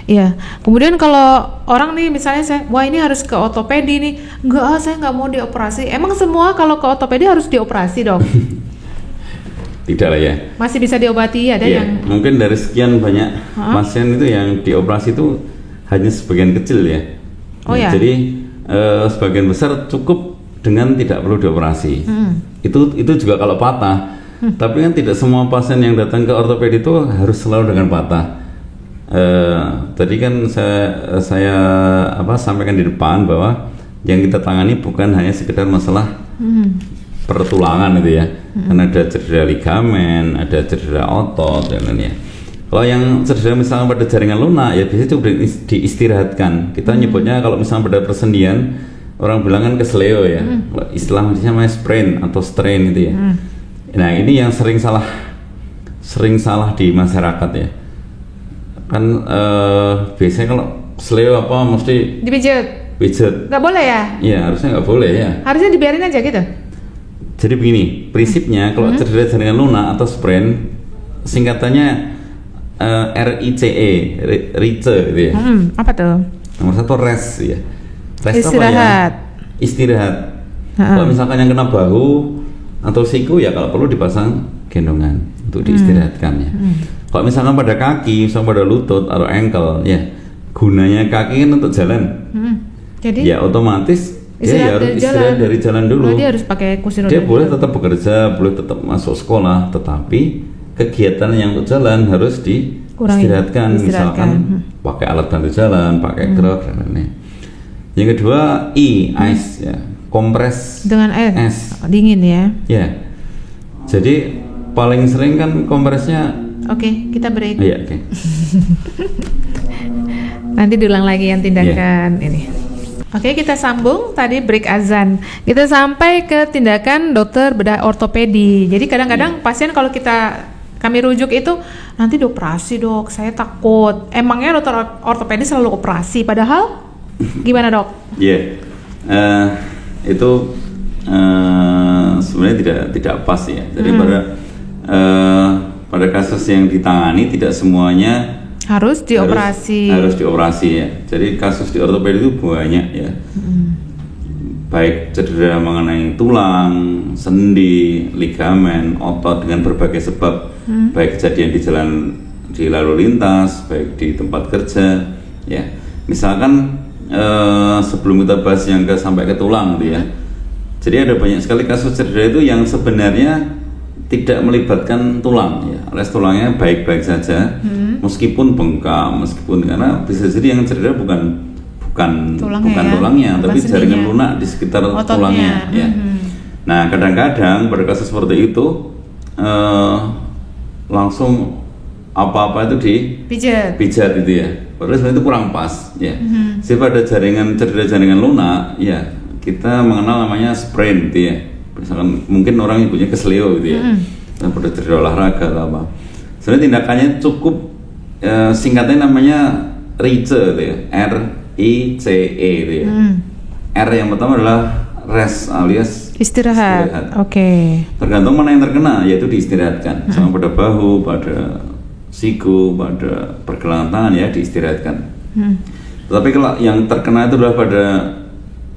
Iya. Kemudian kalau orang nih misalnya wah ini harus ke ortopedi nih. Enggak, saya nggak mau dioperasi. Emang semua kalau ke ortopedi harus dioperasi, Dok? Tidak lah ya. Masih bisa diobati, ada yang mungkin dari sekian banyak pasien itu yang dioperasi itu hanya sebagian kecil ya. Oh ya. Jadi sebagian besar cukup dengan tidak perlu dioperasi. Itu juga kalau patah. Tapi kan tidak semua pasien yang datang ke ortopedi itu harus selalu dengan patah. Tadi kan saya sampaikan di depan bahwa yang kita tangani bukan hanya sekedar masalah pertulangan itu ya, karena ada cedera ligamen, ada cedera otot dan lainnya. Kalau yang cedera misalnya pada jaringan lunak ya biasanya coba diistirahatkan. Kita nyebutnya kalau misalnya pada persendian orang bilang kan kesleo ya, istilahnya namanya sprain atau strain itu ya. Nah ini yang sering salah di masyarakat ya. Kan biasanya kalau sleo apa mesti dipijat. Nggak boleh ya? Iya harusnya nggak boleh ya. Harusnya dibiarin aja gitu. Jadi begini prinsipnya kalau cedera jaringan lunak atau sprain singkatannya RICE, RICE gitu ya. Apa tuh? Nomor 1 rest ya. Rest istirahat. Apa ya? Istirahat. Kalau misalkan yang kena bahu atau siku ya kalau perlu dipasang gendongan untuk diistirahatkan ya. Kalau misalkan pada kaki, misalkan pada lutut atau ankle, ya gunanya kaki kan untuk jalan. Jadi ya otomatis dia harus istirahat dari jalan dulu. Dia harus pakai kursi roda. Dia boleh tetap bekerja, boleh tetap masuk sekolah, tetapi kegiatan yang untuk jalan harus diistirahatkan. Misalkan pakai alat bantu jalan, pakai krok dan lain-lain. Yang kedua ice ya, kompres dengan air es dingin ya. Ya. Jadi paling sering kan kompresnya. Oke, kita break. Iya, oke. Nanti diulang lagi yang tindakan ini. Oke, kita sambung tadi break azan. Kita sampai ke tindakan dokter bedah ortopedi. Jadi kadang-kadang pasien kalau kami rujuk itu nanti dioperasi, Dok. Saya takut. Emangnya dokter ortopedi selalu operasi padahal gimana, Dok? Iya. Itu sebenarnya tidak pas ya. Jadi pada kasus yang ditangani tidak semuanya harus dioperasi. Harus dioperasi ya. Jadi kasus di ortopedi itu banyak ya. Baik cedera mengenai tulang, sendi, ligamen, otot dengan berbagai sebab. Baik kejadian di lalu lintas, baik di tempat kerja ya. Misalkan sebelum kita bahas yang sampai ke tulang gitu ya. Jadi ada banyak sekali kasus cedera itu yang sebenarnya tidak melibatkan tulang ya, alias tulangnya baik-baik saja, meskipun bengkak, karena bisa jadi yang cedera bukan tulangnya, tapi jaringan lunak di sekitar ototnya, tulangnya ya. Nah kadang-kadang pada kasus seperti itu langsung apa-apa itu dipijat itu ya, padahal sebenarnya itu kurang pas ya. Jadi pada cedera jaringan lunak ya kita mengenal namanya sprain gitu ya. Misalkan mungkin orang yang punya kesleo gitu ya, dan pada cedera olahraga atau apa. Sebenarnya tindakannya cukup singkatnya namanya RICE gitu ya, RICE gitu ya. R yang pertama adalah rest alias istirahat. Oke. Tergantung mana yang terkena, yaitu diistirahatkan. Sama pada bahu, pada siku, pada pergelangan tangan ya diistirahatkan. Tetapi kalau yang terkena itu adalah pada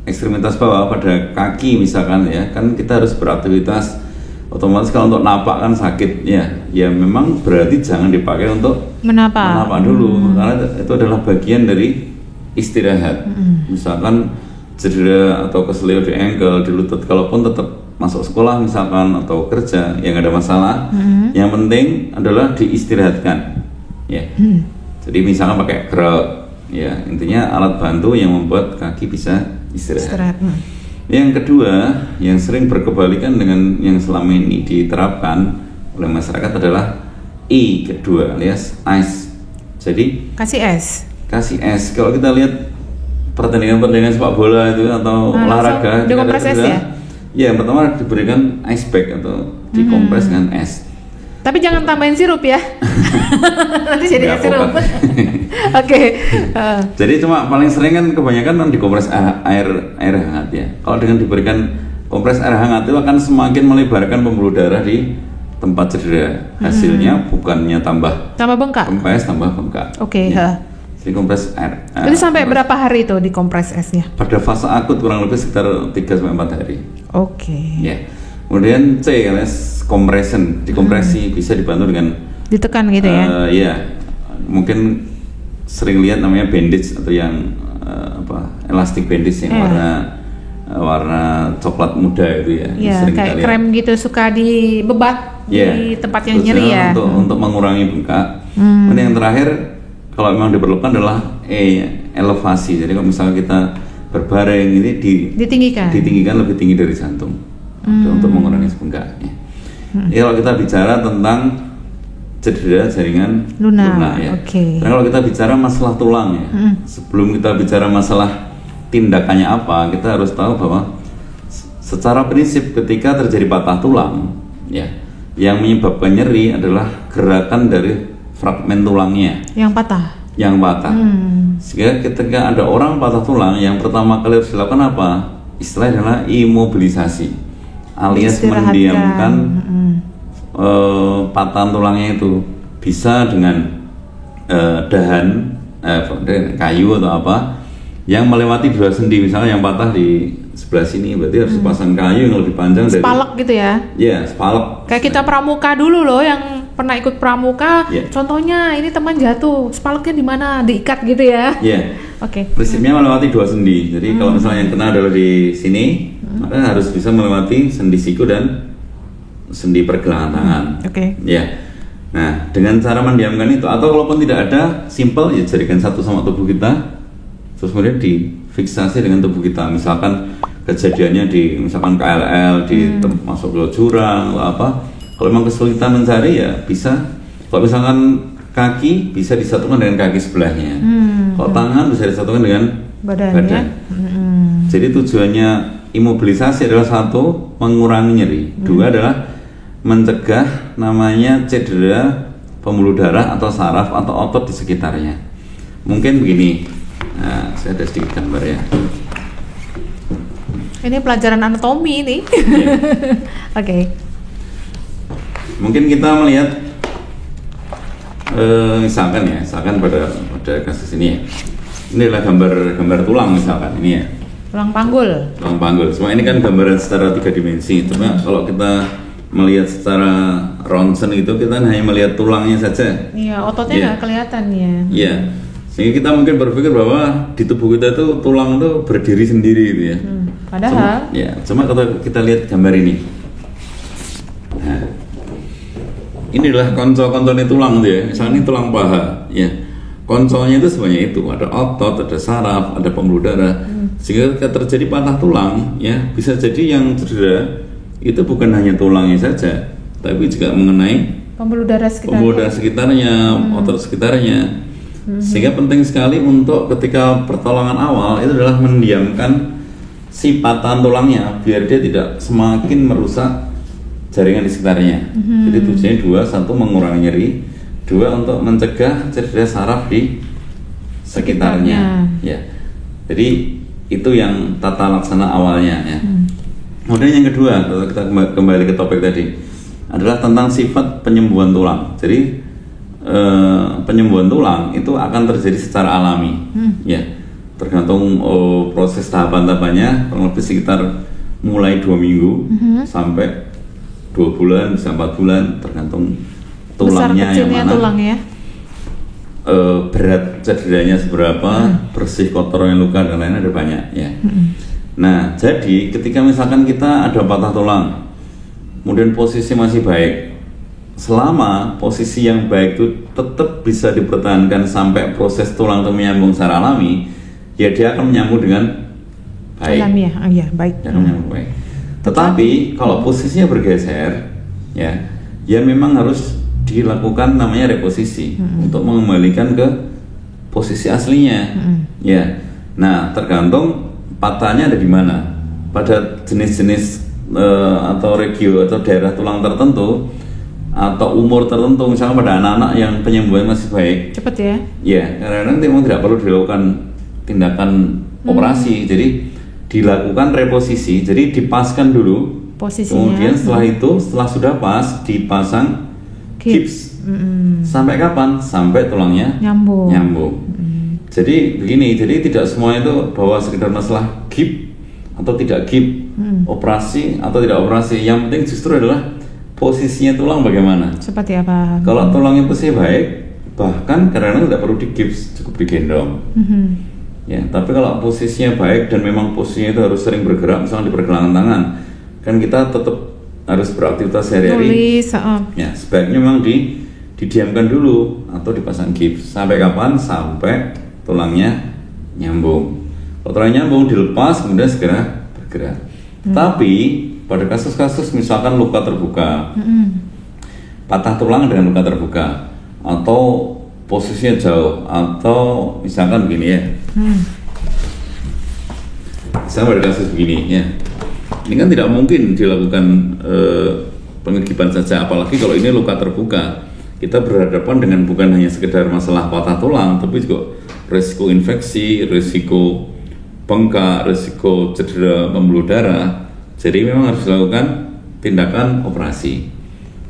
ekstremitas bawah, pada kaki misalkan ya, kan kita harus beraktivitas, otomatis kalau untuk napak kan sakit ya memang berarti jangan dipakai untuk menapak dulu, karena itu adalah bagian dari istirahat. Misalkan cedera atau kesleo di ankle, di lutut, kalaupun tetap masuk sekolah misalkan atau kerja yang ada masalah, yang penting adalah diistirahatkan ya. Jadi misalkan pakai krok ya, intinya alat bantu yang membuat kaki bisa istirahat. Yang kedua yang sering berkebalikan dengan yang selama ini diterapkan oleh masyarakat adalah I kedua alias ice. Jadi kasih es. Kalau kita lihat pertandingan sepak bola itu atau olahraga dikompres es ya? Ya, yang pertama diberikan ice pack atau dikompres dengan es. Tapi jangan tambahin sirup ya. Nanti jadi sirup. Oke. Jadi cuma paling sering kan kebanyakan kan dikompres air hangat ya. Kalau dengan diberikan kompres air hangat itu akan semakin melebarkan pembuluh darah di tempat cedera. Hasilnya bukannya tambah bengkak. Kempes tambah bengkak. Oke. Ya. Jadi kompres air. Itu sampai berapa hari itu dikompres esnya? Pada fase akut kurang lebih sekitar 3-4 hari. Oke. Ya. Kemudian C kan, compression, dikompresi bisa dibantu dengan ditekan gitu ya? Iya. Mungkin sering lihat namanya bandage atau yang elastic bandage yang warna coklat muda itu ya. Iya, kayak krem gitu suka dibebat di tempat yang nyeri ya. Untuk mengurangi bengkak. Kemudian yang terakhir kalau memang diperlukan adalah elevasi. Jadi kalau misalnya kita berbaring ini ditinggikan lebih tinggi dari jantung untuk mengurangi bengkaknya. Ya, kalau kita bicara tentang cedera jaringan lunak ya. Okay. Karena kalau kita bicara masalah tulang ya, sebelum kita bicara masalah tindakannya apa, kita harus tahu bahwa secara prinsip ketika terjadi patah tulang, ya, yang menyebabkan nyeri adalah gerakan dari fragmen tulangnya yang patah. Sehingga ketika ada orang patah tulang, yang pertama kali harus dilakukan apa? Istilahnya adalah imobilisasi, alias mendiamkan patahan tulangnya itu. Bisa dengan dahan, kayu atau apa yang melewati 2 sendi. Misalnya yang patah di sebelah sini, berarti harus dipasang kayu yang lebih panjang dari spalek gitu ya? Iya, spalek. Kayak kita pramuka dulu loh, yang pernah ikut pramuka. Contohnya ini teman jatuh, spaleknya di mana? Diikat gitu ya? Iya. Oke. Prinsipnya melewati 2 sendi. Jadi kalau misalnya yang kena adalah di sini, maka harus bisa melewati sendi siku dan sendi pergelangan tangan. Ya. Nah, dengan cara mendiamkan itu, atau kalaupun tidak ada, simple ya, jadikan satu sama tubuh kita, terus kemudian difiksasi dengan tubuh kita. Misalkan kejadiannya di misalkan KLL, masuk ke jurang atau apa. Kalau memang kesulitan mencari ya bisa. Kalau misalkan kaki bisa disatukan dengan kaki sebelahnya. Kalau tangan bisa disatukan dengan badan. Jadi tujuannya imobilisasi adalah 1, mengurangi nyeri. 2 adalah mencegah namanya cedera pembuluh darah atau saraf atau otot di sekitarnya. Mungkin begini. Nah, saya ada sedikit gambar ya. Ini pelajaran anatomi nih. Oke. Mungkin kita melihat misalkan pada kasus ini ya. Ini adalah gambar tulang misalkan ini ya. Tulang panggul. Semua ini kan gambaran secara 3 dimensi. Cuma kalau kita melihat secara ronsen itu, kita hanya melihat tulangnya saja. Iya, ototnya nggak kelihatan ya. Iya. Sehingga kita mungkin berpikir bahwa di tubuh kita itu tulang itu berdiri sendiri gitu ya. Padahal cuma kalau kita lihat gambar ini. Nah, ini adalah konco-konconya tulang gitu ya. Misalnya ini tulang paha, ya. Konconya itu sebenarnya itu ada otot, ada saraf, ada pembuluh darah. Sehingga ketika terjadi patah tulang, ya bisa jadi yang cedera itu bukan hanya tulangnya saja, tapi juga mengenai pembuluh darah sekitarnya, otot sekitarnya. Sehingga penting sekali untuk ketika pertolongan awal itu adalah mendiamkan si patahan tulangnya biar dia tidak semakin merusak jaringan di sekitarnya. Jadi tujuannya 2, 1 mengurangi nyeri, 2 untuk mencegah cedera saraf di sekitarnya. Ya. Jadi itu yang tata laksana awalnya ya. Kemudian yang kedua, kalau kita kembali ke topik tadi, adalah tentang sifat penyembuhan tulang. Jadi penyembuhan tulang itu akan terjadi secara alami, ya, tergantung proses tahapan-tahapannya, kurang lebih sekitar mulai 2 minggu sampai 2 bulan, bisa 4 bulan, tergantung tulangnya yang mana, tulangnya. Berat cederanya seberapa, bersih kotornya luka dan lain-lain ada banyak, ya. Nah, jadi ketika misalkan kita ada patah tulang, kemudian posisi masih baik. Selama posisi yang baik itu tetap bisa dipertahankan sampai proses tulang itu menyambung secara alami, ya dia akan menyambung dengan baik. Alamiah, baik. Dia akan menyambung baik. Tetapi kalau posisinya bergeser, ya memang harus dilakukan namanya reposisi untuk mengembalikan ke posisi aslinya. Ya, nah tergantung patahnya ada di mana. Pada jenis-jenis atau regio atau daerah tulang tertentu, atau umur tertentu, misalnya pada anak-anak yang penyembuhan masih baik, cepat ya? Ya, karena nanti memang tidak perlu dilakukan tindakan operasi, jadi dilakukan reposisi, jadi dipaskan dulu posisinya. Kemudian setelah sudah pas, dipasang gips. Sampai kapan? Sampai tulangnya nyambung. Jadi begini, jadi tidak semua itu bahwa sekedar masalah GIP atau tidak GIP, operasi atau tidak operasi. Yang penting justru adalah posisinya tulang bagaimana. Seperti apa? Kalau tulangnya posisi baik, bahkan kadang-kadang tidak perlu digips, cukup digendong. Ya, tapi kalau posisinya baik dan memang posisinya itu harus sering bergerak, misalnya di pergelangan tangan, kan kita tetap harus beraktivitas sehari-hari. Ya, sebaiknya memang didiamkan dulu atau dipasang gips. Sampai kapan? Sampai tulangnya nyambung. Kalau tulangnya nyambung dilepas, kemudian segera bergerak. Tapi pada kasus-kasus misalkan luka terbuka, patah tulang dengan luka terbuka, atau posisinya jauh, atau misalkan begini ya, misalnya pada kasus begini ya, ini kan tidak mungkin dilakukan pengegipan saja, apalagi kalau ini luka terbuka. Kita berhadapan dengan bukan hanya sekedar masalah patah tulang, tapi juga risiko infeksi, risiko bengkak, risiko cedera pembuluh darah. Jadi memang harus dilakukan tindakan operasi.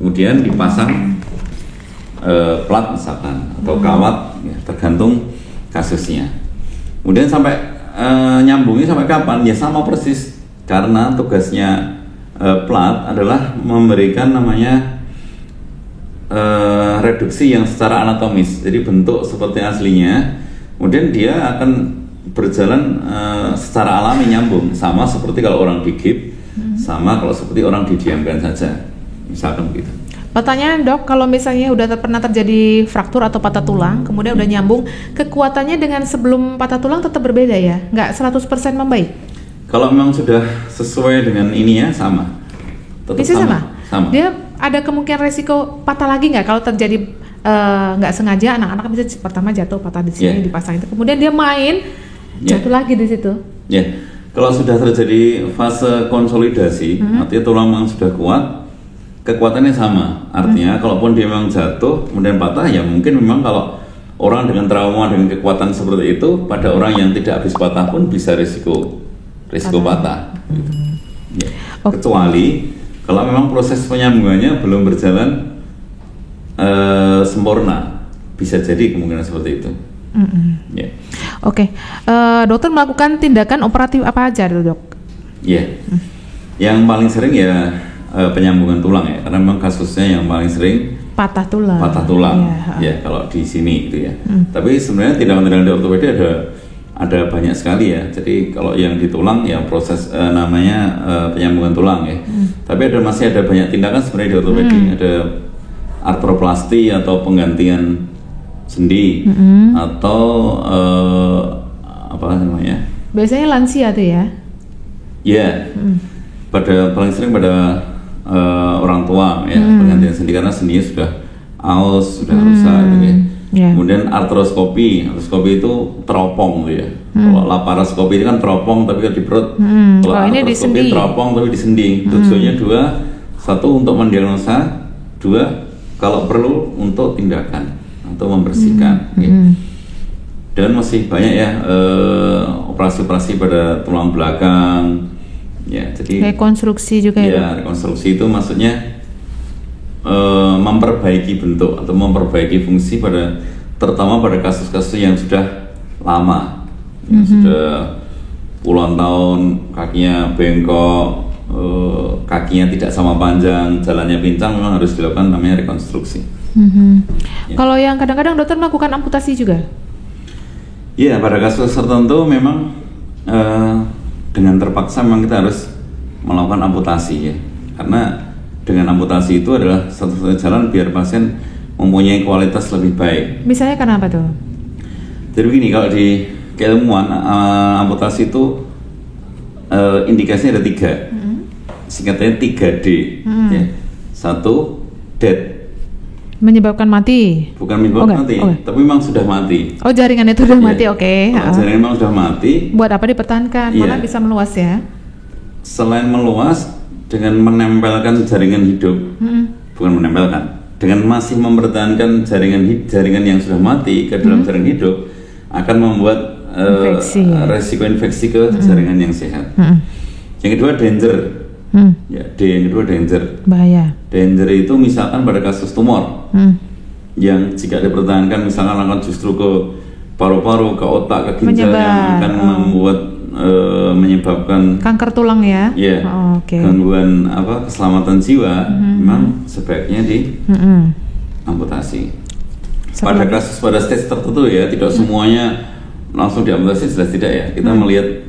Kemudian dipasang plat misalkan atau kawat, ya, tergantung kasusnya. Kemudian sampai nyambungnya sampai kapan? Ya sama persis, karena tugasnya plat adalah memberikan namanya reduksi yang secara anatomis. Jadi bentuk seperti aslinya, kemudian dia akan berjalan secara alami nyambung, sama seperti kalau orang digip, sama kalau seperti orang didiamkan saja, misalkan begitu. Pertanyaan dok, kalau misalnya udah pernah terjadi fraktur atau patah tulang, kemudian udah nyambung, kekuatannya dengan sebelum patah tulang tetap berbeda ya? Nggak 100% membaik? Kalau memang sudah sesuai dengan ini ya, sama. Tetap bisa sama? Sama. Dia ada kemungkinan resiko patah lagi nggak kalau terjadi nggak sengaja, anak-anak bisa pertama jatuh patah di sini, dipasang itu, kemudian dia main jatuh lagi di situ. Ya, kalau sudah terjadi fase konsolidasi, artinya tulang memang sudah kuat, kekuatannya sama. Artinya kalaupun dia memang jatuh kemudian patah, ya mungkin memang kalau orang dengan trauma dengan kekuatan seperti itu, pada orang yang tidak habis patah pun bisa risiko patah. Ya. Kecuali kalau memang proses penyambungannya belum berjalan sempurna, bisa jadi kemungkinan seperti itu. Yeah. Oke. Dokter melakukan tindakan operatif apa aja dok? Iya. Yang paling sering ya penyambungan tulang ya, karena memang kasusnya yang paling sering patah tulang. Ya kalau di sini gitu ya. Tapi sebenarnya tindakan-tindakan di ortopedi ada banyak sekali ya. Jadi kalau yang di tulang ya proses namanya penyambungan tulang ya. Tapi masih ada banyak tindakan sebenarnya di ortopedi. Ada artroplasti atau penggantian sendi, atau apa namanya? Biasanya lansia tuh ya? Ya, paling sering pada orang tua ya, penggantian sendi karena sendinya sudah aus, sudah rusak gitu ya. Kemudian artroskopi itu teropong gitu ya. Kalau laparoskopi itu kan teropong tapi di perut. Kalau ini artroskopi teropong tapi di sendi. Tujuannya dua, satu untuk mendiagnosa, dua kalau perlu untuk tindakan atau membersihkan. Dan masih banyak ya operasi-operasi pada tulang belakang. Ya, jadi rekonstruksi juga ya. Rekonstruksi itu maksudnya memperbaiki bentuk atau memperbaiki fungsi terutama pada kasus-kasus yang sudah lama, yang sudah puluhan tahun, kakinya bengkok, kakinya tidak sama panjang, jalannya pincang, memang harus dilakukan namanya rekonstruksi. Ya. Kalau yang kadang-kadang dokter melakukan amputasi juga? Iya, pada kasus tertentu memang dengan terpaksa memang kita harus melakukan amputasi ya, karena dengan amputasi itu adalah satu-satunya jalan biar pasien mempunyai kualitas lebih baik. Misalnya kenapa tuh? Jadi begini, kalau di keilmuan amputasi itu indikasinya ada 3, singkatnya 3D. Ya. 1, dead, menyebabkan mati. Bukan menyebabkan mati, tapi memang sudah mati. Oh, jaringan itu sudah mati, oke. Jaringan memang sudah mati. Buat apa dipertahankan? Malah bisa meluas ya. Selain meluas, dengan menempelkan jaringan hidup, bukan menempelkan, dengan masih mempertahankan jaringan yang sudah mati ke dalam jaringan hidup, akan membuat resiko infeksi ke jaringan yang sehat. Yang kedua danger. Ya, yang kedua danger. Bahaya. Danger itu misalkan pada kasus tumor, yang jika dipertahankan misalkan akan justru ke paru-paru, ke otak, ke ginjal yang akan membuat menyebabkan kanker tulang ya. Ya, gangguan keselamatan jiwa, memang sebaiknya di amputasi. Pada stage tertentu ya, tidak semuanya langsung diamputasi, jelas tidak ya. Kita melihat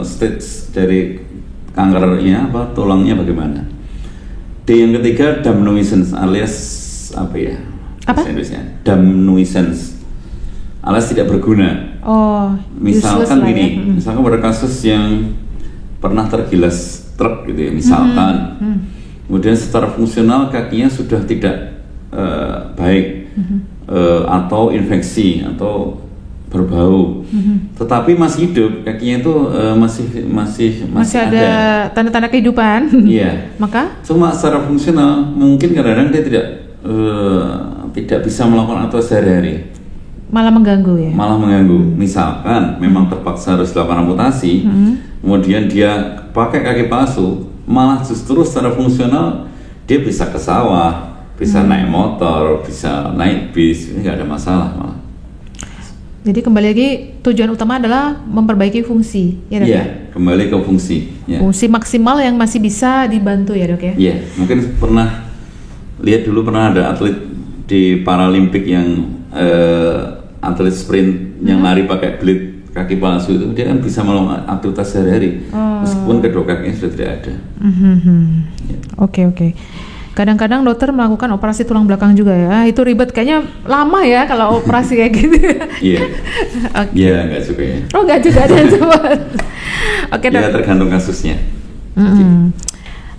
stage dari kankernya tulangnya bagaimana. Yang ketiga, damnuisance alias apa ya? Damnuisance alias tidak berguna. Misalkan gini, misalkan pada kasus yang pernah tergilas truk gitu ya, misalkan, kemudian secara fungsional kakinya sudah tidak baik, atau infeksi atau berbau, tetapi masih hidup, kakinya itu masih ada tanda-tanda kehidupan. Iya. Maka cuma secara fungsional mungkin kadang-kadang dia tidak bisa melakukan aktivitas sehari-hari. Malah mengganggu ya? Malah mengganggu. Misalkan memang terpaksa harus dilakukan amputasi, kemudian dia pakai kaki palsu, malah justru secara fungsional dia bisa ke sawah, bisa naik motor, bisa naik bis, ini nggak ada masalah malah. Jadi kembali lagi tujuan utama adalah memperbaiki fungsi, ya dok? Iya, kembali ke fungsi. Ya. Fungsi maksimal yang masih bisa dibantu ya dok ya? Iya, mungkin pernah lihat dulu pernah ada atlet di Paralimpik yang atlet sprint yang lari pakai belit kaki palsu itu, dia kan bisa melakukan aktivitas sehari-hari meskipun kedua kakinya sudah tidak ada. Ya. Oke. Kadang-kadang dokter melakukan operasi tulang belakang juga ya, itu ribet, kayaknya lama ya kalau operasi kayak gitu. Iya. Iya, enggak juga ya. Oh, enggak juga ada coba. Oke, ya tergantung kasusnya.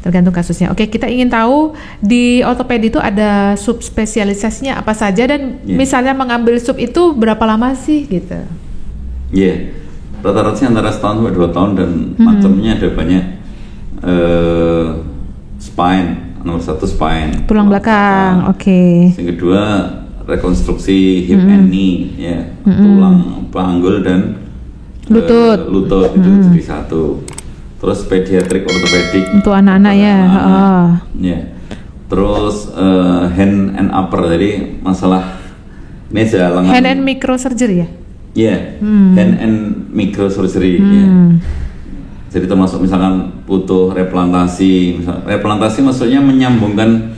Tergantung kasusnya. Oke, kita ingin tahu di ortopedi itu ada subspesialisasinya apa saja, dan misalnya mengambil sub itu berapa lama sih gitu? Iya, rata-rata sih antara setahun sampai 2 tahun, dan macamnya ada banyak. Spine, nomor 1 spine, tulang belakang. Oke. Yang kedua rekonstruksi hip and knee, ya, tulang panggul dan lutut itu jadi satu. Terus pediatrik ortopedik untuk anak-anak ya. Ya. Terus hand and upper, jadi masalah meja lengan. Hand and microsurgery ya? Iya, hand and microsurgery. Ya. Jadi termasuk misalkan butuh replantasi. Replantasi maksudnya menyambungkan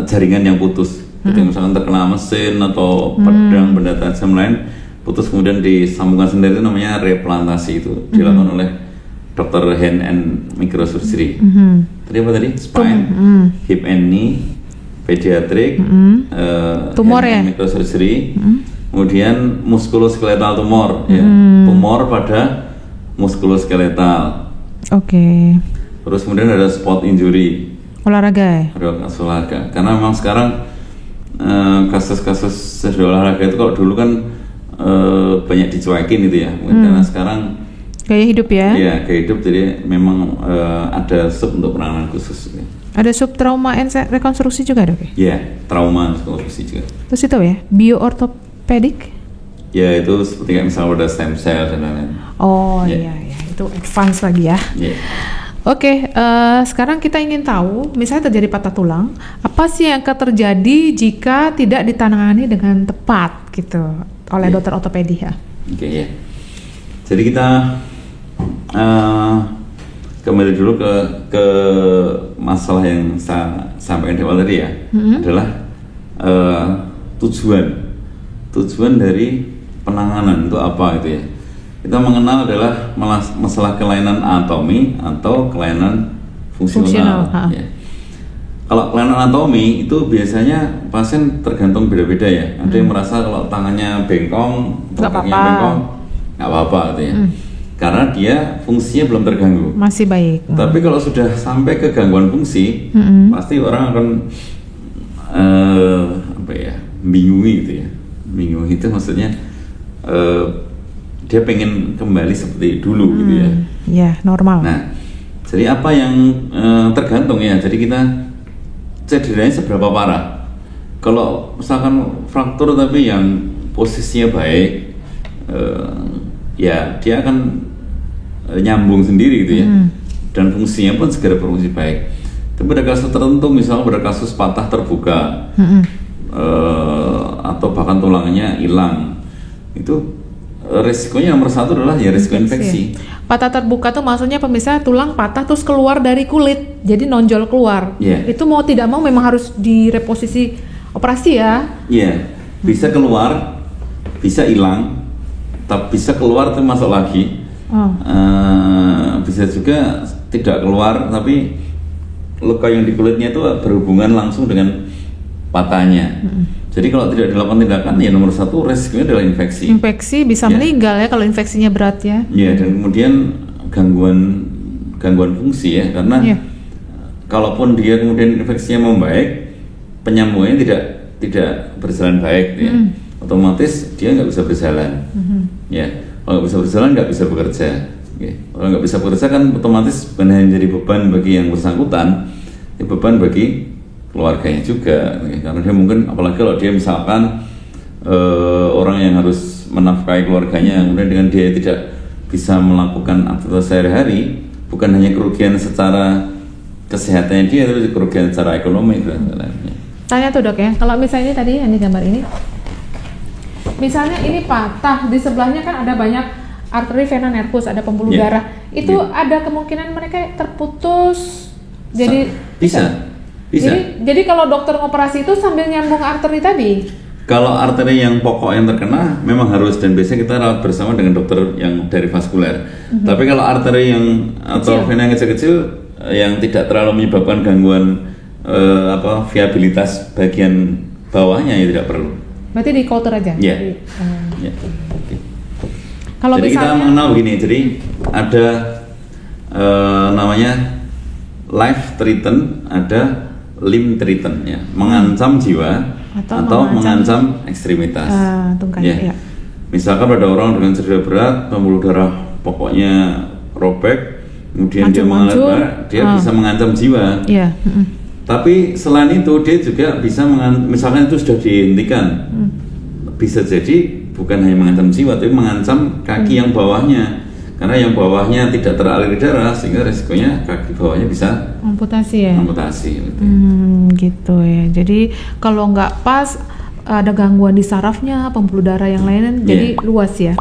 jaringan yang putus. Jadi misalkan terkena mesin atau pedang, benda tajam lain putus kemudian disambungkan sendiri, itu namanya replantasi. Itu dilakukan oleh dokter hand and microsurgery. Tadi apa tadi? Spine, hip and knee, pediatrik, tumor hand ya? and microsurgery, kemudian muskuloskeletal tumor, ya, tumor pada muskuloskeletal. Oke. Terus kemudian ada sport injury, olahraga ya? Olahraga. Karena memang sekarang kasus-kasus cedera olahraga itu kalau dulu kan banyak dicuekin gitu ya, karena sekarang gaya hidup ya? Iya, gaya hidup, jadi memang ada sub untuk penanganan khusus. Gitu. Ada sub trauma and rekonstruksi juga dok ya? Iya, trauma rekonstruksi juga. Terus itu ya, bioortopedik? Ya itu seperti kayak misalnya ada stem cell dan lain-lain. Oh iya, itu advance lagi ya. Oke, sekarang kita ingin tahu, misalnya terjadi patah tulang, apa sih yang akan terjadi jika tidak ditangani dengan tepat gitu oleh dokter ortopedi ya? Oke, ya. Jadi kita kembali dulu ke masalah yang saya sampaikan di awal tadi ya, adalah tujuan dari penanganan itu apa gitu ya. Kita mengenal adalah masalah kelainan anatomi atau kelainan fungsional. Ya. Kalau kelainan anatomi itu biasanya pasien tergantung beda-beda ya. Ada yang merasa kalau tangannya bengkong, kakinya bengkong, nggak apa-apa gitu ya. Karena dia fungsinya belum terganggu. Masih baik. Tapi kalau sudah sampai ke gangguan fungsi, pasti orang akan bingungi gitu ya. Bingung itu maksudnya dia pengen kembali seperti dulu gitu ya. Ya, normal. Nah, jadi apa yang tergantung ya. Jadi kita cederanya seberapa parah. Kalau misalkan fraktur tapi yang posisinya baik, ya dia akan nyambung sendiri gitu ya. Dan fungsinya pun segera berfungsi baik. Tapi pada kasus tertentu, misalnya pada kasus patah terbuka, atau bahkan tulangnya hilang, itu risikonya nomor satu adalah ya risiko infeksi. Patah terbuka tuh maksudnya pemirsa tulang patah terus keluar dari kulit, jadi nonjol keluar. Itu mau tidak mau memang harus direposisi operasi ya. Bisa keluar, bisa hilang, tapi bisa keluar tuh masuk lagi. Bisa juga tidak keluar tapi luka yang di kulitnya itu berhubungan langsung dengan patahnya. Jadi kalau tidak dilakukan tindakan ya nomor satu resikonya adalah infeksi. Infeksi bisa meninggal ya kalau infeksinya berat ya. Dan kemudian gangguan fungsi ya, karena kalaupun dia kemudian infeksinya membaik, penyambungannya tidak berjalan baik ya. Otomatis dia nggak bisa berjalan. Kalau nggak bisa berjalan nggak bisa bekerja. Kalau nggak bisa bekerja kan otomatis bukan hanya jadi beban bagi yang bersangkutan, ya beban bagi keluarganya juga, karena dia mungkin apalagi kalau dia misalkan orang yang harus menafkahi keluarganya, kemudian dengan dia tidak bisa melakukan aktivitas sehari-hari, bukan hanya kerugian secara kesehatannya dia, tapi kerugian secara ekonomi. Tanya tuh dok ya, kalau misalnya tadi yang di gambar ini, misalnya ini patah, di sebelahnya kan ada banyak arteri vena nervus, ada pembuluh darah, itu ada kemungkinan mereka terputus, jadi bisa. Jadi kalau dokter operasi itu sambil nyambung arteri tadi? Kalau arteri yang pokok yang terkena memang harus, dan biasanya kita rawat bersama dengan dokter yang dari vaskuler. Tapi kalau arteri yang atau vena yang kecil-kecil yang tidak terlalu menyebabkan gangguan viabilitas bagian bawahnya ya tidak perlu. Berarti di coulter aja? Kalau jadi misalnya, kita mengenal begini, jadi ada namanya life threaten, ada limb threaten ya, mengancam jiwa atau mengancam ekstremitas. Misalkan pada orang dengan cedera berat, pembuluh darah pokoknya robek, kemudian dia mengalir, dia bisa mengancam jiwa. Tapi selain itu dia juga bisa misalkan itu sudah dihentikan, bisa jadi bukan hanya mengancam jiwa, tapi mengancam kaki yang bawahnya. Karena yang bawahnya tidak teralir darah, sehingga resikonya kaki bawahnya bisa amputasi ya. Gitu ya. Jadi kalau nggak pas ada gangguan di sarafnya, pembuluh darah yang lain, jadi luas ya.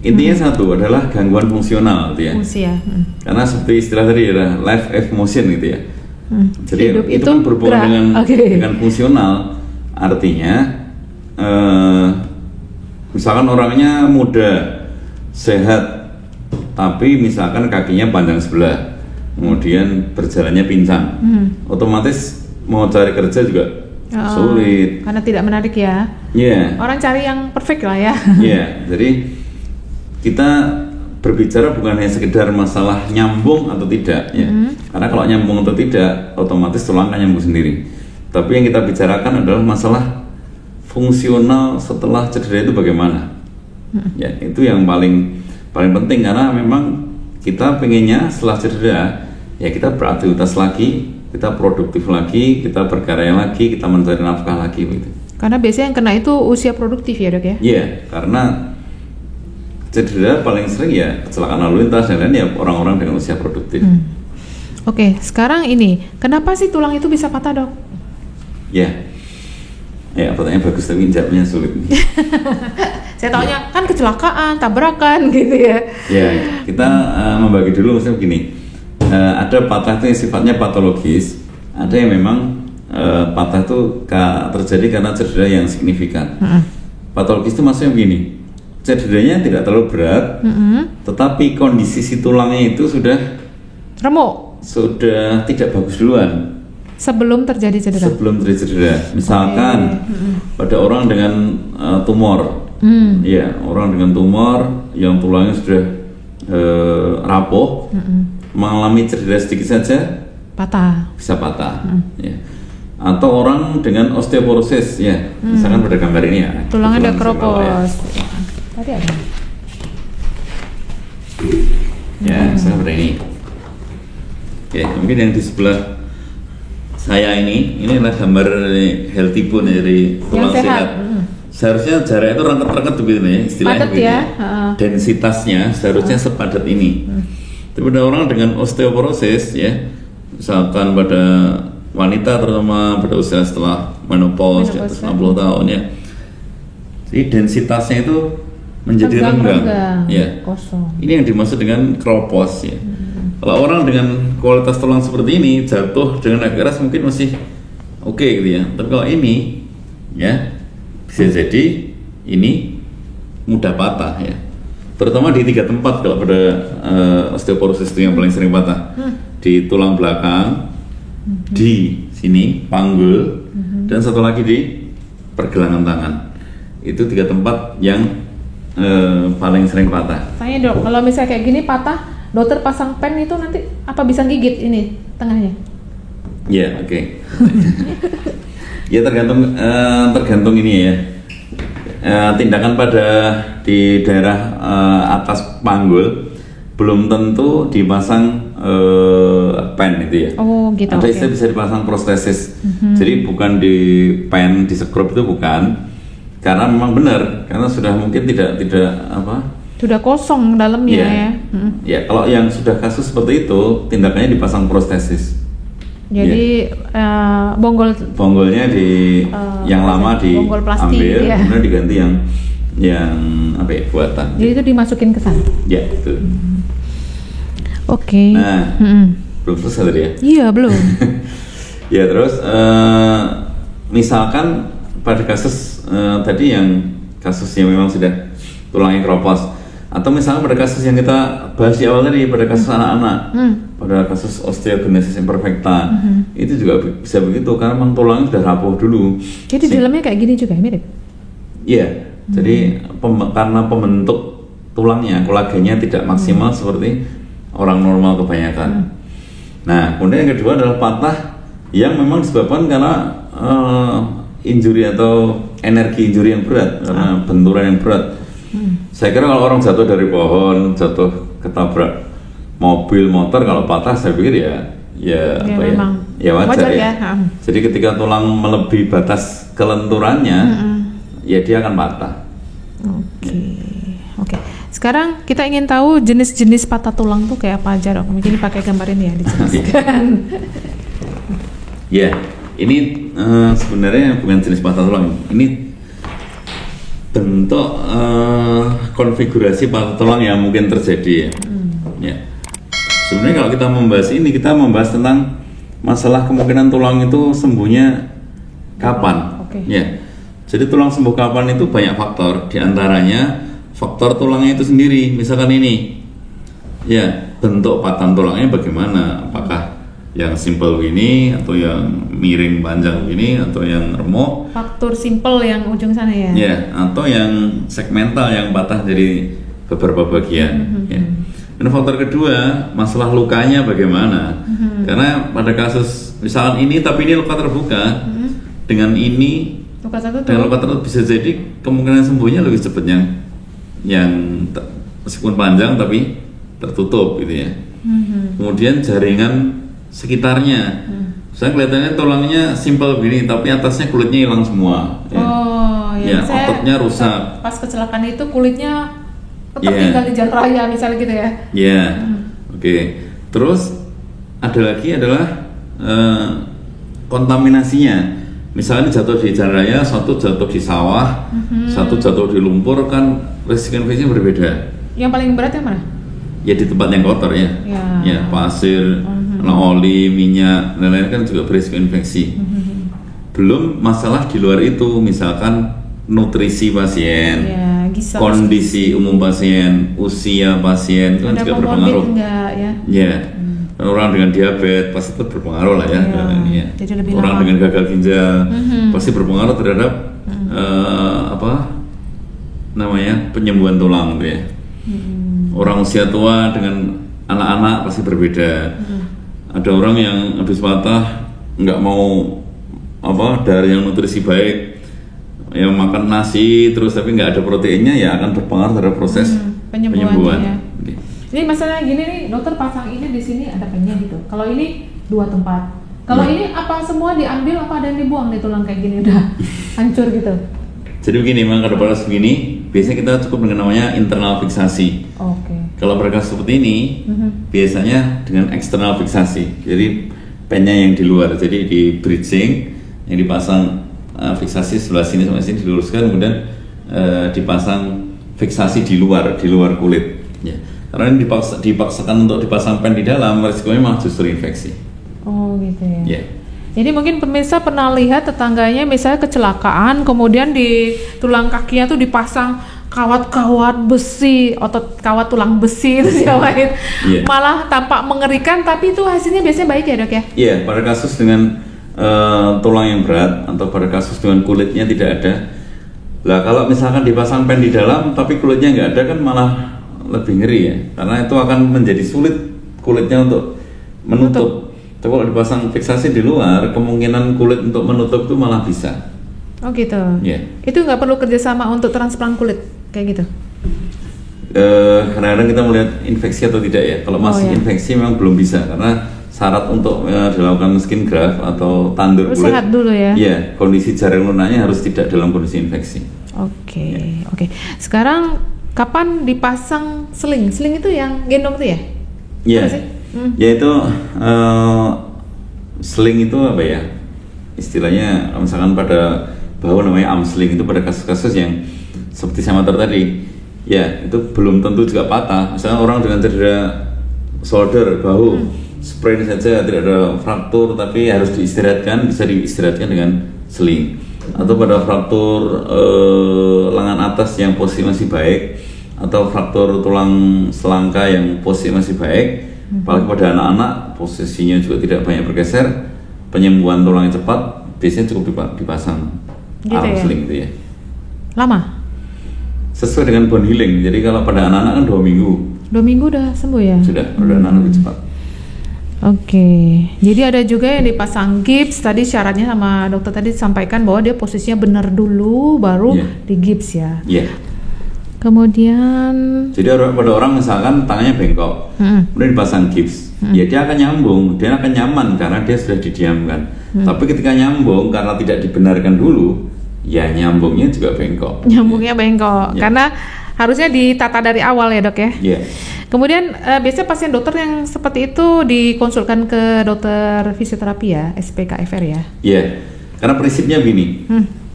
Intinya satu adalah gangguan fungsional, gitu ya. Fungsi ya. Karena seperti istilah tadi adalah life of motion gitu ya. Jadi itu kan berhubungan dengan fungsional. Artinya, misalkan orangnya muda, sehat, tapi misalkan kakinya panjang sebelah, kemudian berjalannya pincang, otomatis mau cari kerja juga sulit. Karena tidak menarik ya. Orang cari yang perfect lah ya. Jadi kita berbicara bukan hanya sekedar masalah nyambung atau tidak, ya. Karena kalau nyambung atau tidak, otomatis tulang kan nyambung sendiri. Tapi yang kita bicarakan adalah masalah fungsional setelah cedera itu bagaimana. Itu yang paling penting, karena memang kita pengennya setelah cedera ya kita beraktivitas lagi, kita produktif lagi, kita berkarya lagi, kita mencari nafkah lagi gitu. Karena biasanya yang kena itu usia produktif ya dok ya? Karena cedera paling sering ya kecelakaan lalu lintas dan lain ya orang-orang dengan usia produktif. Oke, sekarang ini kenapa sih tulang itu bisa patah dok? Pertanyaan bagus tapi jawabnya sulit. Saya taunya kan kecelakaan, tabrakan gitu ya. Kita membagi dulu, maksudnya begini. Ada patah itu yang sifatnya patologis, ada yang memang patah itu terjadi karena cedera yang signifikan. Patologis itu maksudnya begini, cederanya tidak terlalu berat, tetapi kondisi si tulangnya itu sudah remuk, sudah tidak bagus duluan. Sebelum terjadi cedera. Misalkan pada orang dengan tumor, orang dengan tumor yang tulangnya sudah rapuh, mengalami cedera sedikit saja, bisa patah. Atau orang dengan osteoporosis, misalkan pada gambar ini ya, tulangnya udah keropos. Tadi ada. Misalkan pada ini. Mungkin yang di sebelah saya ini adalah gambar healthy bone dari tulang sehat. Seharusnya jarak itu rengket-rengket begitu ya, istilahnya begitu ya. Densitasnya seharusnya sepadat ini. Tapi pada orang dengan osteoporosis ya, misalkan pada wanita terutama pada usia setelah menopause di atas 60 tahun ya, Jadi densitasnya itu menjadi renggang. Ya. Kosong. Ini yang dimaksud dengan kropos ya. Kalau orang dengan kualitas tulang seperti ini jatuh dengan agak keras mungkin masih oke gitu ya. Tapi kalau ini ya bisa jadi ini mudah patah ya. Terutama di 3 tempat kalau pada osteoporosis itu yang paling sering patah. Di tulang belakang, di sini panggul, dan satu lagi di pergelangan tangan. Itu 3 tempat yang paling sering patah. Tanya dok, kalau misalnya kayak gini patah, dokter pasang pen itu nanti apa bisa gigit ini tengahnya? Ya, oke. Ya tergantung ini ya. Tindakan pada di daerah atas panggul belum tentu dipasang pen itu ya. Oh gitu. Ada istilah bisa dipasang prostesis. Jadi bukan di pen, di skrup itu bukan. Karena memang benar, karena sudah mungkin tidak apa? Sudah kosong dalamnya ya. Ya kalau yang sudah kasus seperti itu tindakannya dipasang prostesis. Jadi bonggolnya di yang lama bonggol plastik, diambil, ya. kemudian diganti yang apa ya, buatan. Jadi itu dimasukin ke sana. Ya betul. Oke. Nah, belum selesai tadi ya? Iya belum. Ya terus misalkan pada kasus tadi yang kasusnya memang sudah tulangnya keropos, atau misalnya pada kasus yang kita bahas di awal tadi, pada kasus anak-anak, pada kasus osteogenesis imperfecta, itu juga bisa begitu karena memang tulangnya sudah rapuh dulu. Jadi dalamnya kayak gini juga mirip? Iya, jadi karena pembentuk tulangnya, kolagennya tidak maksimal seperti orang normal kebanyakan. Nah, kemudian yang kedua adalah patah yang memang disebabkan karena injury atau energi injury yang berat, karena benturan yang berat. Saya kira kalau orang jatuh dari pohon, jatuh ketabrak mobil, motor, kalau patah saya pikir ya wajar ya. Jadi ketika tulang melebihi batas kelenturannya, ya dia akan patah. Oke. Sekarang kita ingin tahu jenis-jenis patah tulang tuh kayak apa aja dok? Mungkin pakai gambar ini ya dijelaskan. Ya, ini sebenarnya bukan jenis patah tulang. Ini bentuk konfigurasi patah tulang yang mungkin terjadi ya. Ya. Sebenarnya kalau kita membahas ini, kita membahas tentang masalah kemungkinan tulang itu sembuhnya kapan. Ya. Jadi tulang sembuh kapan itu banyak faktor. Di antaranya faktor tulangnya itu sendiri. Misalkan ini, ya bentuk patan tulangnya bagaimana? Apakah yang simpel begini atau yang miring panjang begini atau yang remuk? Faktor simpel yang ujung sana ya? Ya, atau yang segmental yang patah dari beberapa bagian. Ya. Dan faktor kedua, masalah lukanya bagaimana? Karena pada kasus misalkan ini tapi ini luka terbuka, dengan ini luka tertutup bisa jadi kemungkinan sembuhnya lebih cepat yang meskipun panjang tapi tertutup gitu ya. Kemudian jaringan sekitarnya, saya kelihatannya tulangnya simpel begini, tapi atasnya kulitnya hilang semua. Ya. Oh, ya. Ototnya rusak. Pas kecelakaan itu kulitnya tetap tinggal di jalan raya misalnya gitu ya. Iya. Oke. Terus ada lagi adalah kontaminasinya. Misalnya jatuh di jalan raya, satu jatuh di sawah, satu jatuh di lumpur, kan risiko infeksinya berbeda. Yang paling berat yang mana? Ya di tempat yang kotor ya. Ya pasir, oli, minyak, lain-lain kan juga berisiko infeksi. Belum masalah di luar itu, misalkan nutrisi pasien, kondisi umum pasien, usia pasien itu kan juga berpengaruh. Orang dengan diabetes pasti itu berpengaruh lah ya. Orang dengan gagal ginjal pasti berpengaruh terhadap penyembuhan tulang gitu ya. Orang usia tua dengan anak-anak pasti berbeda. Ada orang yang habis patah nggak mau dari yang nutrisi baik, yang makan nasi terus tapi nggak ada proteinnya, ya akan berpengaruh terhadap proses penyembuhan. Ya. Ini masalah gini nih, dokter pasang ini di sini ada pennya gitu. Kalau ini 2 tempat. Kalau ini apa semua diambil, apa ada yang dibuang nih tulang kayak gini udah hancur gitu? Jadi begini, memang kalau pada segini biasanya kita cukup dengan namanya internal fiksasi. Kalau berkas seperti ini biasanya dengan eksternal fiksasi. Jadi pennya yang di luar, jadi di bridging yang dipasang fiksasi sebelah sini sama sini diluruskan, kemudian dipasang fiksasi di luar kulit. Ya. Karena ini dipaksakan untuk dipasang pen di dalam, risikonya malah justru infeksi. Oh gitu ya. Ya. Jadi mungkin pemirsa pernah lihat tetangganya misalnya kecelakaan, kemudian di tulang kakinya tuh dipasang kawat-kawat besi, otot kawat tulang besi itu diawain. Malah tampak mengerikan, tapi itu hasilnya biasanya baik ya dok ya? Iya, pada kasus dengan tulang yang berat atau pada kasus dengan kulitnya tidak ada. Lah kalau misalkan dipasang pen di dalam tapi kulitnya nggak ada kan malah lebih ngeri ya, karena itu akan menjadi sulit kulitnya untuk menutup. Tapi kalau dipasang fiksasi di luar, kemungkinan kulit untuk menutup itu malah bisa. Oh gitu. Yeah. Itu nggak perlu kerjasama untuk transplant kulit kayak gitu? Kadang-kadang kita melihat infeksi atau tidak ya. Kalau masih infeksi memang belum bisa, karena syarat untuk dilakukan skin graft atau tandur kulit sehat dulu ya. Iya, kondisi jaring lunaknya harus tidak dalam kondisi infeksi. Oke. Sekarang kapan dipasang sling? Sling itu yang gendong tuh ya? Iya. Yaitu sling itu apa ya? Istilahnya misalkan pada bahu namanya arm sling, itu pada kasus-kasus yang seperti saya matur tadi. Ya, itu belum tentu juga patah. Misalnya orang dengan cedera shoulder, bahu, sprain saja tidak ada fraktur tapi harus diistirahatkan, bisa diistirahatkan dengan sling. Atau pada fraktur lengan atas yang posisi masih baik, atau fraktur tulang selangka yang posisi masih baik, apalagi pada anak-anak posisinya juga tidak banyak bergeser, penyembuhan tulangnya cepat, biasanya cukup dipasang gitu arm sling itu ya. Lama? Sesuai dengan bone healing, jadi kalau pada anak-anak kan 2 minggu. 2 minggu udah sembuh ya? Sudah, pada anak-anak lebih cepat. Oke, jadi ada juga yang dipasang gips. Tadi syaratnya sama dokter tadi sampaikan bahwa dia posisinya benar dulu, baru di gips ya. Iya. Kemudian. Jadi pada orang misalkan tangannya bengkok, kemudian dipasang gips, ya dia akan nyambung, dia akan nyaman karena dia sudah didiamkan. Tapi ketika nyambung karena tidak dibenarkan dulu, ya nyambungnya juga bengkok. Nyambungnya bengkok, karena harusnya ditata dari awal ya dok ya. Iya. Kemudian biasanya pasien dokter yang seperti itu dikonsulkan ke dokter fisioterapi ya, SPKFR ya? Iya, karena prinsipnya begini,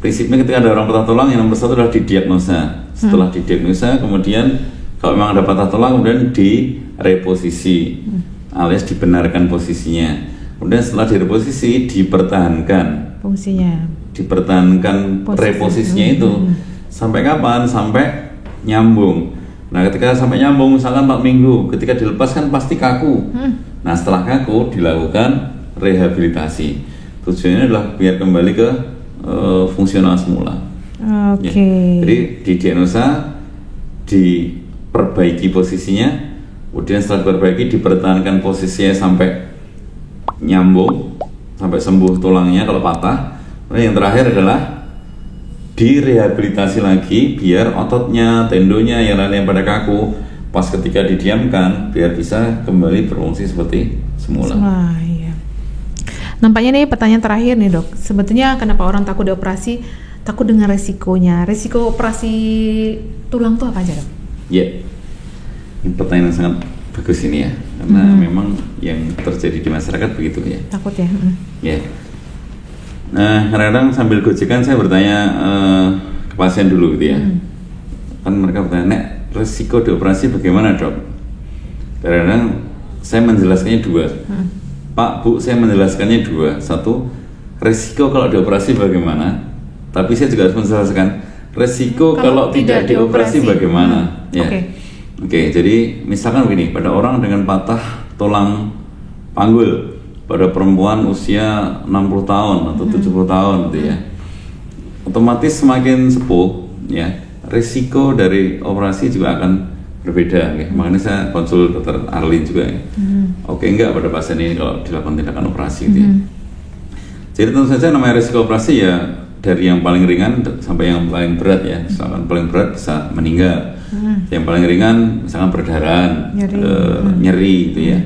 prinsipnya ketika ada orang patah tulang yang nomor satu adalah didiagnosa. Setelah didiagnosa kemudian kalau memang ada patah tulang kemudian direposisi alias dibenarkan posisinya. Kemudian setelah direposisi dipertahankan fungsinya, dipertahankan reposisinya itu sampai kapan? Sampai nyambung. Nah ketika sampai nyambung misalkan 4 minggu, ketika dilepas kan pasti kaku. Nah setelah kaku dilakukan rehabilitasi. Tujuannya adalah biar kembali ke fungsional semula. Ya. Jadi didiagnosa, diperbaiki posisinya, kemudian setelah diperbaiki dipertahankan posisinya sampai nyambung, sampai sembuh tulangnya kalau patah. Kemudian yang terakhir adalah direhabilitasi lagi biar ototnya, tendonya yang lainnya pada kaku, pas ketika didiamkan biar bisa kembali berfungsi seperti semula. Iya. Nampaknya nih pertanyaan terakhir nih dok, sebetulnya kenapa orang takut dioperasi? Takut dengan resikonya. Resiko operasi tulang tuh apa aja dok? Ya, ini pertanyaan yang sangat bagus ini ya, karena memang yang terjadi di masyarakat begitu ya. Takut ya. Ya. Nah, kadang-kadang sambil gojekan saya bertanya ke pasien dulu gitu ya. Kan mereka bertanya, "Nek, resiko dioperasi bagaimana dok?" Kadang-kadang saya menjelaskannya 2. Pak, Bu, saya menjelaskannya 2. 1, resiko kalau dioperasi bagaimana? Tapi saya juga harus menjelaskan resiko kalau tidak dioperasi bagaimana. Ya. Oke, jadi misalkan begini, pada orang dengan patah tulang panggul, pada perempuan usia 60 tahun atau 70 tahun gitu ya, otomatis semakin sepuh ya, risiko dari operasi juga akan berbeda ya. Makanya saya konsul dokter Arlin juga ya. Oke enggak pada pasien ini kalau dilakukan tindakan operasi gitu ya. Jadi tentu saja namanya risiko operasi ya dari yang paling ringan sampai yang paling berat ya. Misalkan paling berat bisa meninggal, yang paling ringan misalkan perdarahan, nyeri gitu ya.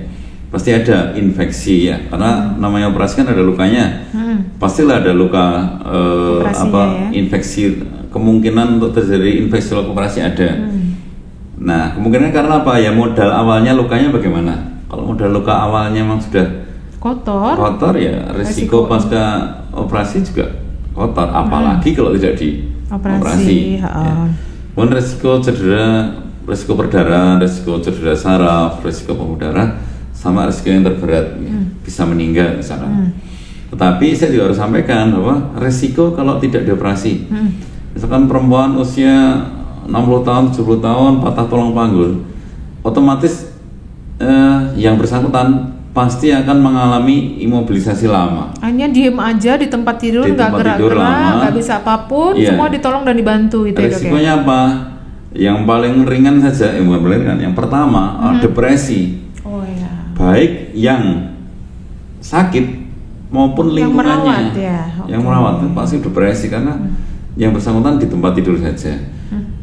Pasti ada infeksi ya, karena namanya operasi kan ada lukanya. Pastilah ada luka infeksi, kemungkinan untuk terjadi infeksi luka operasi ada. Nah, kemungkinan karena apa? Ya modal awalnya lukanya bagaimana? Kalau modal luka awalnya memang sudah kotor ya risiko pasca operasi juga kotor, apalagi kalau tidak operasi. Ya. Kemudian resiko cedera, resiko perdarahan, resiko cedera saraf, resiko pembuluh darah, sama resiko yang terberat, bisa meninggal misalkan. Tetapi saya juga harus sampaikan bahwa resiko kalau tidak dioperasi, misalkan perempuan usia 60 tahun, 70 tahun, patah tulang panggul, otomatis yang bersangkutan pasti akan mengalami imobilisasi lama. Hanya diem aja di tempat tidur, nggak gerak-gerak, nggak bisa apapun, semua ditolong dan dibantu itu. Resikonya apa? Yang paling ringan saja, bukan paling ringan. Yang pertama depresi. Oh ya. Baik yang sakit maupun lingkungannya. Yang merawat itu pasti depresi karena yang bersangkutan di tempat tidur saja.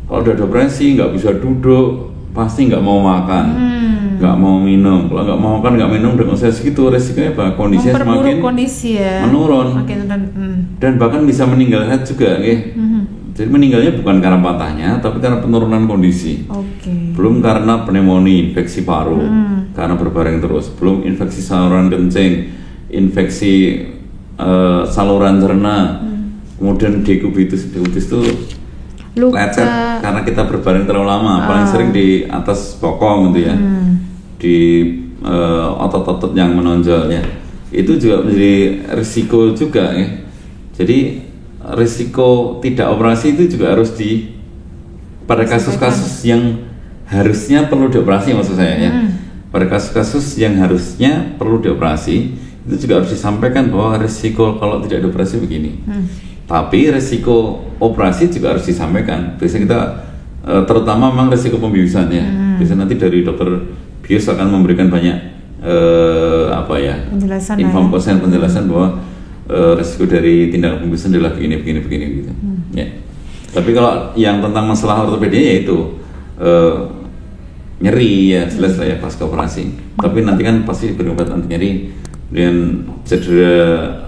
Kalau udah depresi, nggak bisa duduk, pasti nggak mau makan. Nggak mau minum, kalau nggak mau makan, nggak minum dengan usia segitu, resikonya apa? Kondisinya semakin menurun, dan bahkan bisa meninggal juga, Jadi meninggalnya bukan karena patahnya, tapi karena penurunan kondisi. Belum karena pneumonia, infeksi paru, karena berbaring terus. Belum infeksi saluran kencing, infeksi saluran cerna, kemudian dekubitus itu lecet karena kita berbaring terlalu lama, paling sering di atas bokong gitu ya. Di otot-otot yang menonjol ya, itu juga menjadi risiko juga ya. Jadi risiko tidak operasi itu juga harus pada kasus-kasus yang harusnya perlu dioperasi, maksud saya ya. Pada kasus-kasus yang harusnya perlu dioperasi itu juga harus disampaikan bahwa risiko kalau tidak dioperasi begini. Tapi risiko operasi juga harus disampaikan. Biasanya kita terutama memang risiko pembiusan ya. Biasanya nanti dari dokter bius akan memberikan banyak penjelasan bahwa risiko dari tindakan pembiusan adalah begini gitu. Ya. Tapi kalau yang tentang masalah ortopedi yaitu nyeri ya jelas lah ya pasca operasi. Tapi nanti kan pasti berobat anti nyeri, kemudian cedera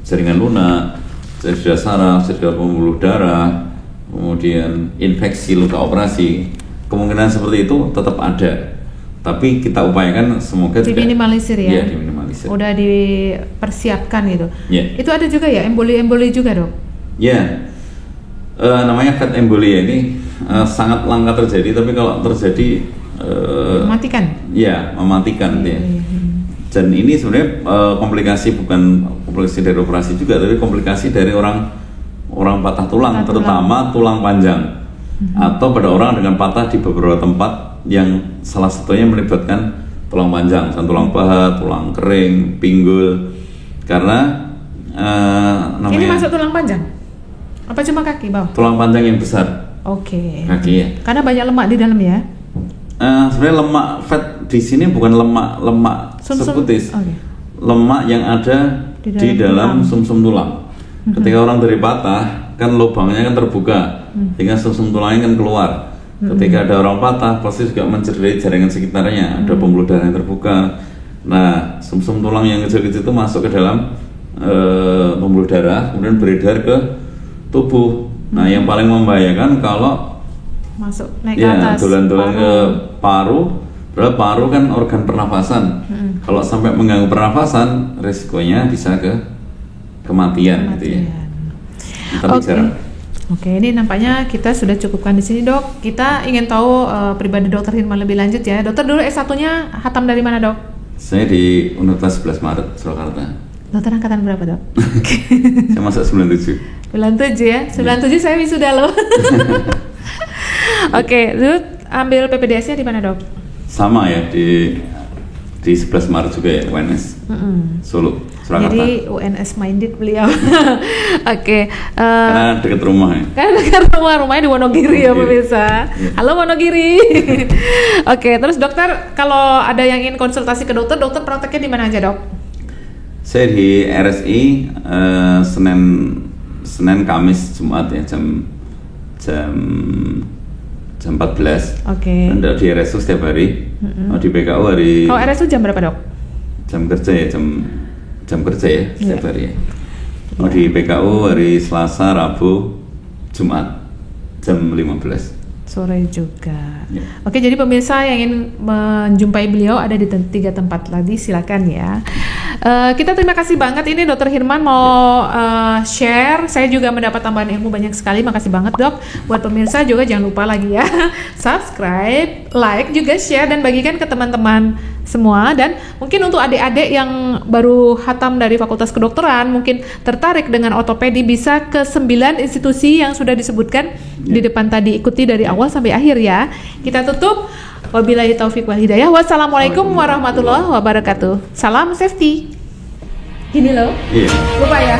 jaringan lunak, cedera saraf, cedera pembuluh darah, kemudian infeksi luka operasi. Kemungkinan seperti itu tetap ada, tapi kita upayakan semoga diminimalisir ya. Iya, diminimalisir. Udah dipersiapkan gitu. Yeah. Itu ada juga ya emboli juga, Dok? Ya, namanya fat emboli ini sangat langka terjadi, tapi kalau terjadi mematikan. Ya, mematikan ya. Dan ini sebenarnya komplikasi, bukan komplikasi dari operasi juga, tapi komplikasi dari orang patah tulang, terutama tulang panjang. Atau pada orang dengan patah di beberapa tempat yang salah satunya melibatkan tulang panjang, misalnya tulang paha, tulang kering, pinggul. Karena namanya ini masuk tulang panjang? Apa cuma kaki bawah? Tulang panjang yang besar. Kaki ya. Karena banyak lemak di dalam ya. Sebenarnya lemak fat di sini bukan lemak seputis. Lemak yang ada di dalam sumsum tulang. Ketika orang dari patah kan lubangnya kan terbuka, sehingga sumsum tulangnya kan keluar. Ketika ada orang patah pasti juga mencederai jaringan sekitarnya, ada pembuluh darah yang terbuka. Nah, sumsum tulang yang kecil-kecil itu masuk ke dalam pembuluh darah, kemudian beredar ke tubuh. Nah, yang paling membahayakan kalau masuk naik ke atas, dolan-dolan ke paru. Padahal paru kan organ pernafasan. Kalau sampai mengganggu pernafasan, resikonya bisa ke kematian. Gitu ya. Oke, ini nampaknya kita sudah cukupkan di sini, Dok. Kita ingin tahu pribadi Dokter Hilman lebih lanjut ya. Dokter dulu S1-nya hatam dari mana, Dok? Saya di Universitas 11 Maret, Surakarta. Dokter angkatan berapa, Dok? Saya masuk 97. 97 ya? 97 saya wisuda loh. Oke, dulu ambil PPDS-nya di mana, Dok? Sama ya, di 11 Maret juga ya, UNS. Solo, Surakarta. Jadi UNS minded beliau. Oke. Karena dekat rumah ya. Karena dekat rumahnya di Wonogiri ya pemirsa. Halo Wonogiri. Oke, terus dokter kalau ada yang ingin konsultasi ke dokter prakteknya di mana aja, Dok? Saya di RSI Senin, Kamis, Jumat ya jam 14. Oke. Dan di RSU setiap hari. Di PKU hari. Kalau RSU jam berapa, Dok? Jam kerja ya, jam kerja ya setiap hari ya. Di PKU hari Selasa, Rabu, Jumat jam 15. Sore juga. Oke, jadi pemirsa yang ingin menjumpai beliau ada di 3 tempat lagi, silakan ya. Kita terima kasih banget ini Dokter Hirman mau share. Saya juga mendapat tambahan ilmu banyak sekali. Makasih banget Dok. Buat pemirsa juga jangan lupa lagi ya subscribe, like, juga share dan bagikan ke teman-teman semua. Dan mungkin untuk adik-adik yang baru hatam dari Fakultas Kedokteran mungkin tertarik dengan ortopedi, bisa ke 9 institusi yang sudah disebutkan di depan tadi, ikuti dari awal sampai akhir ya. Kita tutup. Wabillahi taufiq wal hidayah. Wassalamualaikum warahmatullahi wabarakatuh. Salam safety. Gini loh. Iya. Lupa ya.